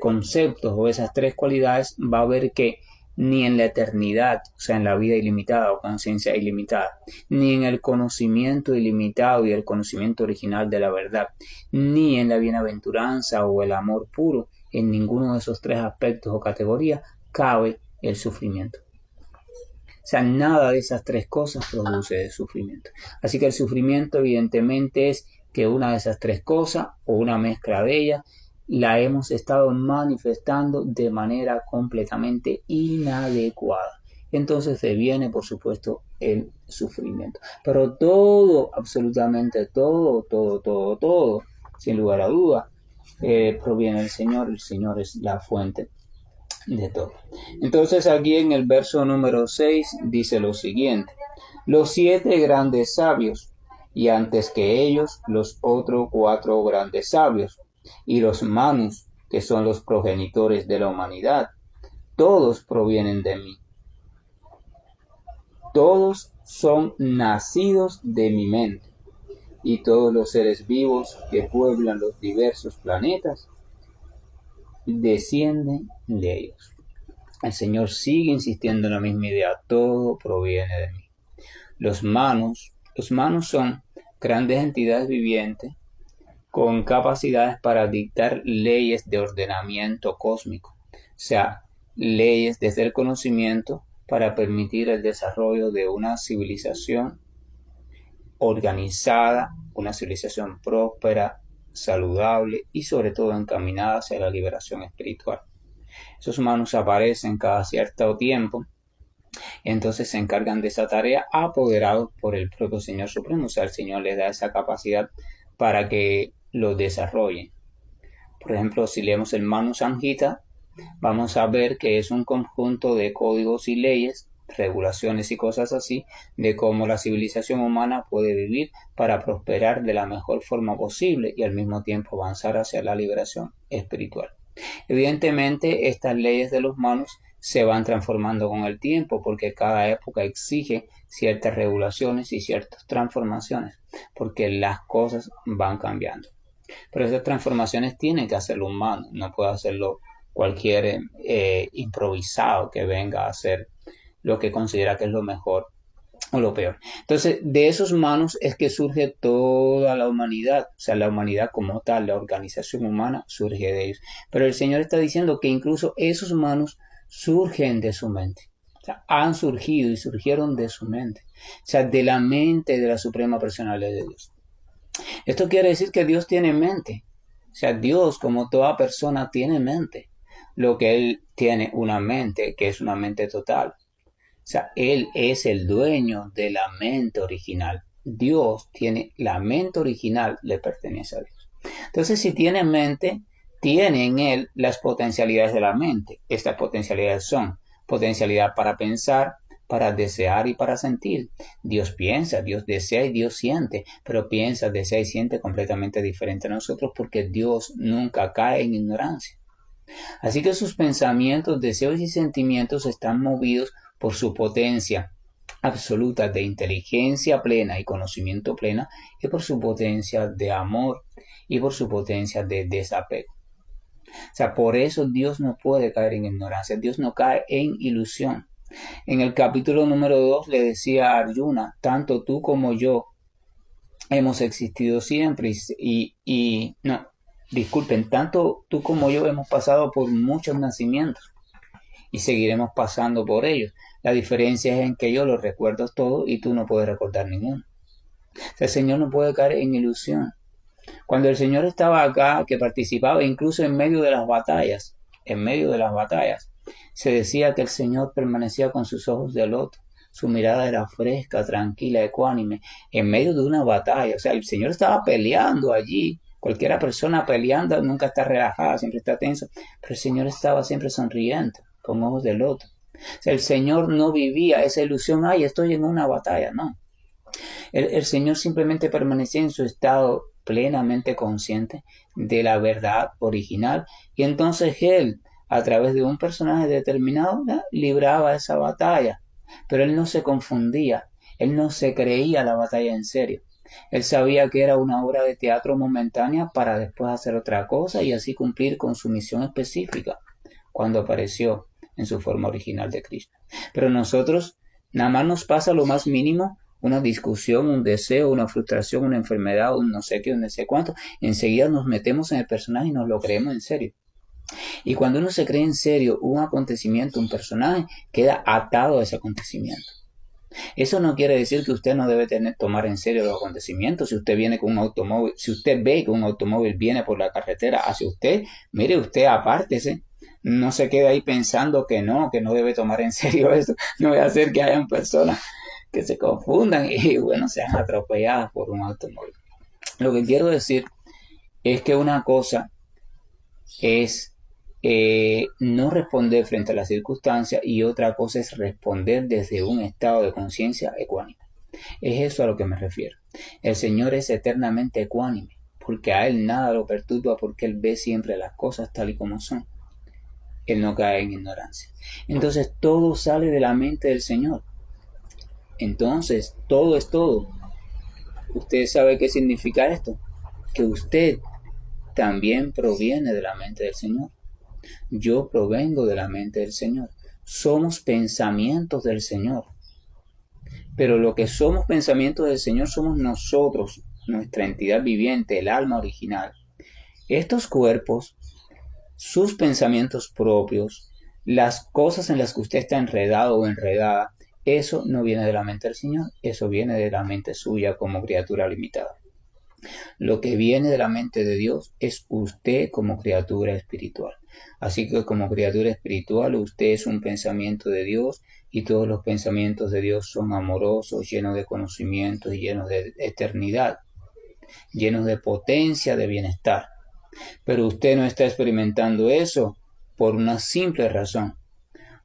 conceptos o esas 3 cualidades, va a ver que ni en la eternidad, o sea, en la vida ilimitada o conciencia ilimitada, ni en el conocimiento ilimitado y el conocimiento original de la verdad, ni en la bienaventuranza o el amor puro, en ninguno de esos 3 aspectos o categorías cabe el sufrimiento. O sea, nada de esas 3 cosas produce sufrimiento. Así que el sufrimiento evidentemente es que una de esas 3 cosas o una mezcla de ellas la hemos estado manifestando de manera completamente inadecuada. Entonces deviene, por supuesto, el sufrimiento. Pero todo, absolutamente todo, sin lugar a duda, proviene del Señor. El Señor es la fuente de todo. Entonces aquí en el verso número 6 dice lo siguiente: los 7 grandes sabios, y antes que ellos los otros 4 grandes sabios, y los manus, que son los progenitores de la humanidad, todos provienen de mí. Todos son nacidos de mi mente, y todos los seres vivos que pueblan los diversos planetas descienden de ellos. El Señor sigue insistiendo en la misma idea: todo proviene de mí. Los manus son grandes entidades vivientes con capacidades para dictar leyes de ordenamiento cósmico, o sea, leyes desde el conocimiento para permitir el desarrollo de una civilización organizada, una civilización próspera, saludable y sobre todo encaminada hacia la liberación espiritual. Esos humanos aparecen cada cierto tiempo Entonces se encargan de esa tarea apoderados por el propio Señor Supremo. O sea, el Señor les da esa capacidad para que lo desarrollen. Por ejemplo, si leemos el Manu Samhita, vamos a ver que es un conjunto de códigos y leyes, regulaciones y cosas así, de cómo la civilización humana puede vivir para prosperar de la mejor forma posible y al mismo tiempo avanzar hacia la liberación espiritual. Evidentemente, estas leyes de los Manus se van transformando con el tiempo porque cada época exige ciertas regulaciones y ciertas transformaciones porque las cosas van cambiando. Pero esas transformaciones tienen que hacerlo humano, no puede hacerlo cualquier improvisado que venga a hacer lo que considera que es lo mejor o lo peor. Entonces, de esos manos es que surge toda la humanidad, o sea, la humanidad como tal, la organización humana surge de ellos. Pero el Señor está diciendo que incluso esos manos surgen de su mente. O sea, han surgido y surgieron de su mente. O sea, de la mente de la suprema personalidad de Dios. Esto quiere decir que Dios tiene mente. O sea, Dios, como toda persona, tiene mente. Lo que Él tiene una mente, que es una mente total. O sea, Él es el dueño de la mente original. Dios tiene la mente original, le pertenece a Dios. Entonces, si tiene mente, tiene en Él las potencialidades de la mente. Estas potencialidades son potencialidad para pensar, para desear y para sentir. Dios piensa, Dios desea y Dios siente, pero piensa, desea y siente completamente diferente a nosotros porque Dios nunca cae en ignorancia. Así que sus pensamientos, deseos y sentimientos están movidos por su potencia absoluta de inteligencia plena y conocimiento plena y por su potencia de amor y por su potencia de desapego. O sea, por eso Dios no puede caer en ignorancia, Dios no cae en ilusión. En el capítulo número 2 le decía a Arjuna, tanto tú como yo hemos existido siempre no, disculpen, tanto tú como yo hemos pasado por muchos nacimientos y seguiremos pasando por ellos. La diferencia es en que yo lo recuerdo todo y tú no puedes recordar ninguno. O sea, el Señor no puede caer en ilusión. Cuando el Señor estaba acá, que participaba incluso en medio de las batallas, se decía que el Señor permanecía con sus ojos de loto. Su mirada era fresca, tranquila, ecuánime, en medio de una batalla. O sea, el Señor estaba peleando allí. Cualquiera persona peleando nunca está relajada, siempre está tenso. Pero el Señor estaba siempre sonriente, con ojos de loto. O sea, el Señor no vivía esa ilusión, ay, estoy en una batalla, no. El Señor simplemente permanecía en su estado plenamente consciente de la verdad original y entonces Él, a través de un personaje determinado, ¿ya?, libraba esa batalla. Pero Él no se confundía, Él no se creía la batalla en serio. Él sabía que era una obra de teatro momentánea para después hacer otra cosa y así cumplir con su misión específica cuando apareció en su forma original de Cristo. Pero nosotros nada más nos pasa lo más mínimo, una discusión, un deseo, una frustración, una enfermedad, un no sé qué, un no sé cuánto, enseguida nos metemos en el personaje y nos lo creemos en serio. Y cuando uno se cree en serio un acontecimiento, un personaje, queda atado a ese acontecimiento. Eso no quiere decir que usted no debe tomar en serio los acontecimientos. Si usted viene con un automóvil, si usted ve que un automóvil viene por la carretera hacia usted, mire, usted apártese. No se quede ahí pensando que no debe tomar en serio eso. No voy a hacer que hayan personas que se confundan y bueno, sean atropelladas por un automóvil. Lo que quiero decir es que una cosa es no responder frente a las circunstancias y otra cosa es responder desde un estado de conciencia ecuánime. Es eso a lo que me refiero. El Señor es eternamente ecuánime, porque a Él nada lo perturba, porque Él ve siempre las cosas tal y como son. Él no cae en ignorancia. Entonces todo sale de la mente del Señor. Entonces todo es todo. ¿Usted sabe qué significa esto? Que usted también proviene de la mente del Señor. Yo provengo de la mente del Señor. Somos pensamientos del Señor. Pero lo que somos pensamientos del Señor somos nosotros, nuestra entidad viviente, el alma original. Estos cuerpos, sus pensamientos propios, las cosas en las que usted está enredado o enredada, eso no viene de la mente del Señor, eso viene de la mente suya como criatura limitada. Lo que viene de la mente de Dios es usted como criatura espiritual. Así que como criatura espiritual usted es un pensamiento de Dios y todos los pensamientos de Dios son amorosos, llenos de conocimiento y llenos de eternidad, llenos de potencia, de bienestar. Pero usted no está experimentando eso por una simple razón,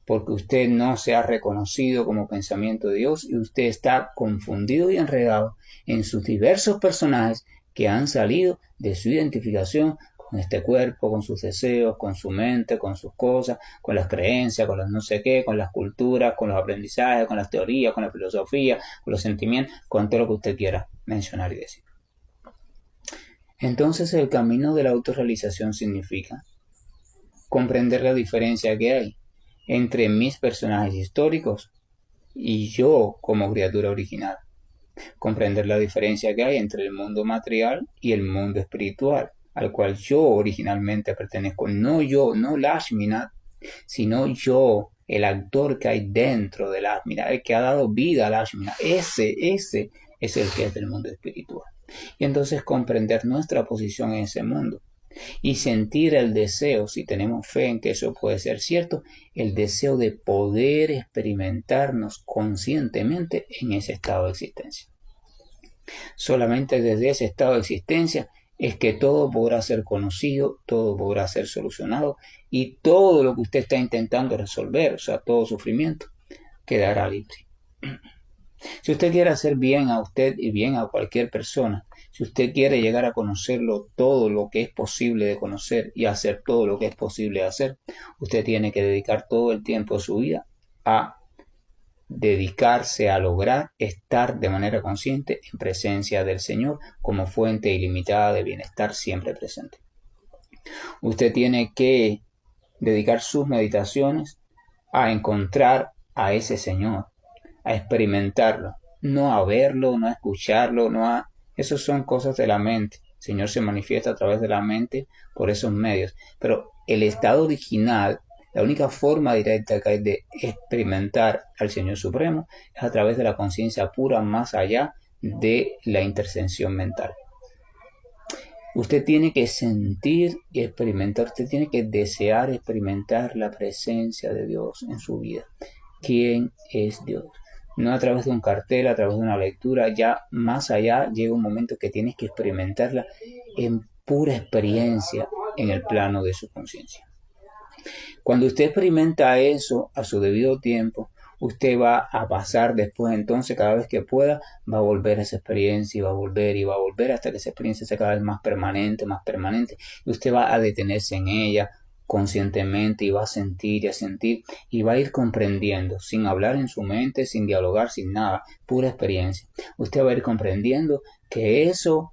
porque usted no se ha reconocido como pensamiento de Dios y usted está confundido y enredado en sus diversos personajes que han salido de su identificación con este cuerpo, con sus deseos, con su mente, con sus cosas, con las creencias, con las no sé qué, con las culturas, con los aprendizajes, con las teorías, con la filosofía, con los sentimientos, con todo lo que usted quiera mencionar y decir. Entonces el camino de la autorrealización significa comprender la diferencia que hay entre mis personajes históricos y yo como criatura original. Comprender la diferencia que hay entre el mundo material y el mundo espiritual, al cual yo originalmente pertenezco. No yo, no Lashminat, sino yo, el actor que hay dentro de Lashminat, el que ha dado vida a Lashminat. Ese es el que es del mundo espiritual. Y entonces comprender nuestra posición en ese mundo y sentir el deseo, si tenemos fe en que eso puede ser cierto, el deseo de poder experimentarnos conscientemente en ese estado de existencia. Solamente desde ese estado de existencia es que todo podrá ser conocido, todo podrá ser solucionado y todo lo que usted está intentando resolver, o sea, todo sufrimiento, quedará libre. Si usted quiere hacer bien a usted y bien a cualquier persona, si usted quiere llegar a conocerlo todo lo que es posible de conocer y hacer todo lo que es posible de hacer, usted tiene que dedicar todo el tiempo de su vida a dedicarse a lograr estar de manera consciente en presencia del Señor como fuente ilimitada de bienestar siempre presente. Usted tiene que dedicar sus meditaciones a encontrar a ese Señor, a experimentarlo, no a verlo, no a escucharlo, no a... Esas son cosas de la mente. El Señor se manifiesta a través de la mente por esos medios. Pero el estado original, la única forma directa que hay de experimentar al Señor Supremo es a través de la conciencia pura más allá de la intercesión mental. Usted tiene que sentir y experimentar, usted tiene que desear experimentar la presencia de Dios en su vida. ¿Quién es Dios? No a través de un cartel, a través de una lectura, ya más allá llega un momento que tienes que experimentarla en pura experiencia en el plano de su conciencia. Cuando usted experimenta eso a su debido tiempo, usted va a pasar después entonces cada vez que pueda, va a volver a esa experiencia y va a volver hasta que esa experiencia sea cada vez más permanente, y usted va a detenerse en ella conscientemente y va a sentir y va a ir comprendiendo, sin hablar en su mente, sin dialogar, sin nada, pura experiencia. Usted va a ir comprendiendo que eso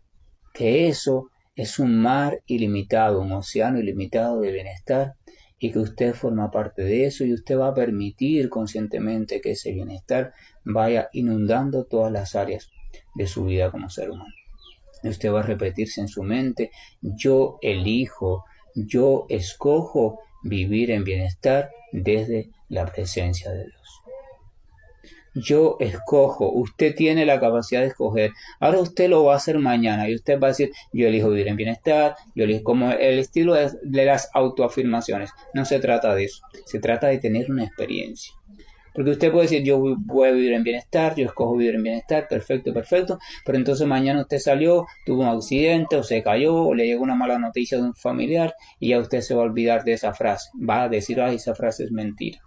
es un mar ilimitado, un océano ilimitado de bienestar y que usted forma parte de eso y usted va a permitir conscientemente que ese bienestar vaya inundando todas las áreas de su vida como ser humano. Y usted va a repetirse en su mente, yo elijo, yo escojo vivir en bienestar desde la presencia de Dios. Yo escojo, usted tiene la capacidad de escoger. Ahora usted lo va a hacer mañana y usted va a decir, yo elijo vivir en bienestar, yo elijo como el estilo de las autoafirmaciones. No se trata de eso, se trata de tener una experiencia. Porque usted puede decir, yo voy a vivir en bienestar, yo escojo vivir en bienestar, perfecto, pero entonces mañana usted salió, tuvo un accidente, o se cayó, o le llegó una mala noticia de un familiar, y ya usted se va a olvidar de esa frase. Va a decir, ay, esa frase es mentira.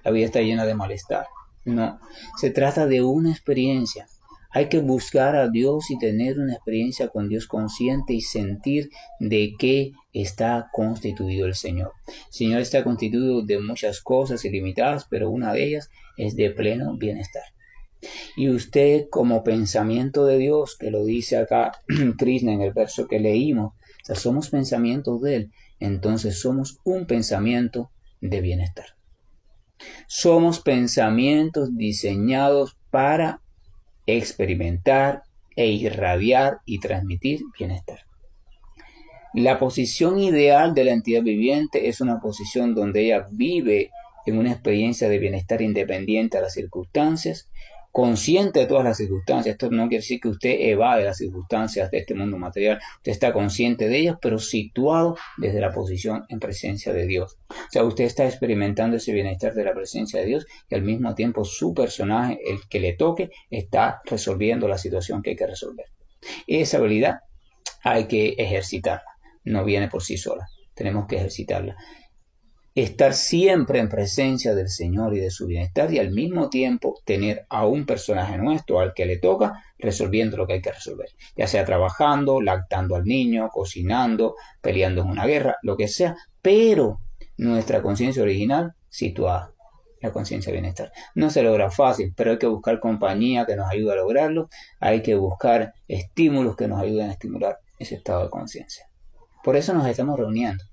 La vida está llena de malestar. No, se trata de una experiencia. Hay que buscar a Dios y tener una experiencia con Dios consciente y sentir de qué está constituido el Señor. El Señor está constituido de muchas cosas ilimitadas, pero una de ellas es de pleno bienestar. Y usted como pensamiento de Dios, que lo dice acá Krishna en el verso que leímos, o sea, somos pensamientos de Él, entonces somos un pensamiento de bienestar. Somos pensamientos diseñados para experimentar e irradiar y transmitir bienestar. La posición ideal de la entidad viviente es una posición donde ella vive en una experiencia de bienestar independiente a las circunstancias consciente de todas las circunstancias. Esto no quiere decir que usted evade las circunstancias de este mundo material. Usted está consciente de ellas, pero situado desde la posición en presencia de Dios. O sea, usted está experimentando ese bienestar de la presencia de Dios y al mismo tiempo su personaje, el que le toque, está resolviendo la situación que hay que resolver. Esa habilidad hay que ejercitarla. No viene por sí sola. Tenemos que ejercitarla. Estar siempre en presencia del Señor y de su bienestar y al mismo tiempo tener a un personaje nuestro al que le toca resolviendo lo que hay que resolver, ya sea trabajando, lactando al niño, cocinando, peleando en una guerra, lo que sea, pero nuestra conciencia original situada, la conciencia de bienestar. No se logra fácil, pero hay que buscar compañía que nos ayude a lograrlo, hay que buscar estímulos que nos ayuden a estimular ese estado de conciencia. Por eso nos estamos reuniendo,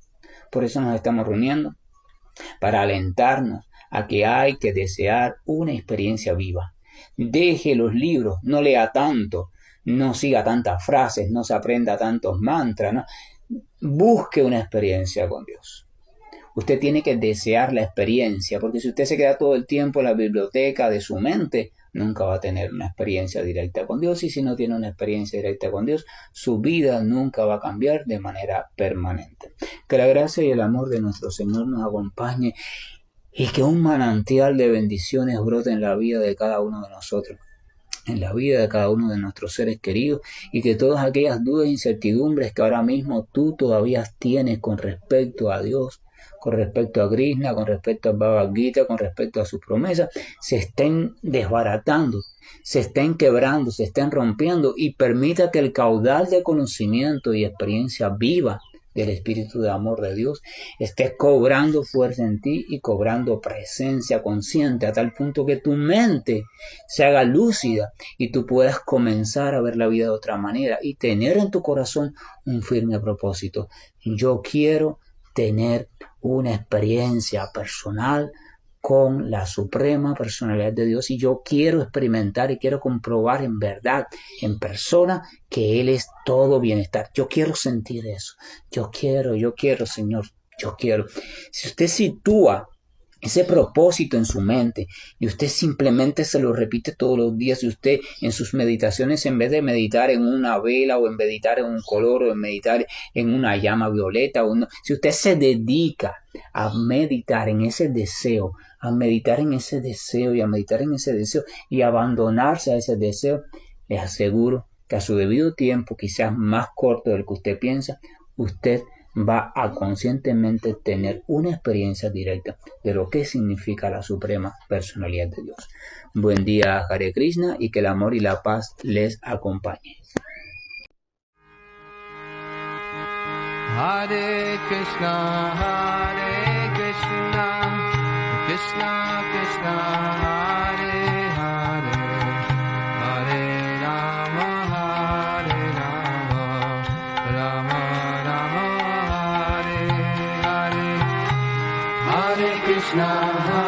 para alentarnos a que hay que desear una experiencia viva. Deje los libros, no lea tanto, no siga tantas frases, no se aprenda tantos mantras, ¿no? Busque una experiencia con Dios. Usted tiene que desear la experiencia, porque si usted se queda todo el tiempo en la biblioteca de su mente, nunca va a tener una experiencia directa con Dios, y si no tiene una experiencia directa con Dios, su vida nunca va a cambiar de manera permanente. Que la gracia y el amor de nuestro Señor nos acompañe y que un manantial de bendiciones brote en la vida de cada uno de nosotros, en la vida de cada uno de nuestros seres queridos, y que todas aquellas dudas e incertidumbres que ahora mismo tú todavía tienes con respecto a Dios, con respecto a Krishna, con respecto a Bhagavad Gita, con respecto a sus promesas, se estén desbaratando, se estén quebrando, se estén rompiendo, y permita que el caudal de conocimiento y experiencia viva del Espíritu de amor de Dios esté cobrando fuerza en ti y cobrando presencia consciente a tal punto que tu mente se haga lúcida y tú puedas comenzar a ver la vida de otra manera y tener en tu corazón un firme propósito. Yo quiero tener una experiencia personal con la suprema personalidad de Dios, y yo quiero experimentar y quiero comprobar en verdad, en persona, que Él es todo bienestar. Yo quiero sentir eso. Yo quiero, Señor, yo quiero. Si usted sitúa ese propósito en su mente y usted simplemente se lo repite todos los días, y usted en sus meditaciones, en vez de meditar en una vela o en meditar en un color o en meditar en una llama violeta, si usted se dedica a meditar en ese deseo, a meditar en ese deseo y a meditar en ese deseo y abandonarse a ese deseo, les aseguro que a su debido tiempo, quizás más corto del que usted piensa, usted va a conscientemente tener una experiencia directa de lo que significa la suprema personalidad de Dios. Buen día, Hare Krishna, y que el amor y la paz les acompañe. Hare Krishna, Krishna Krishna, Hare Hare, Hare Rama, Rama Rama, Hare Hare, Hare Krishna.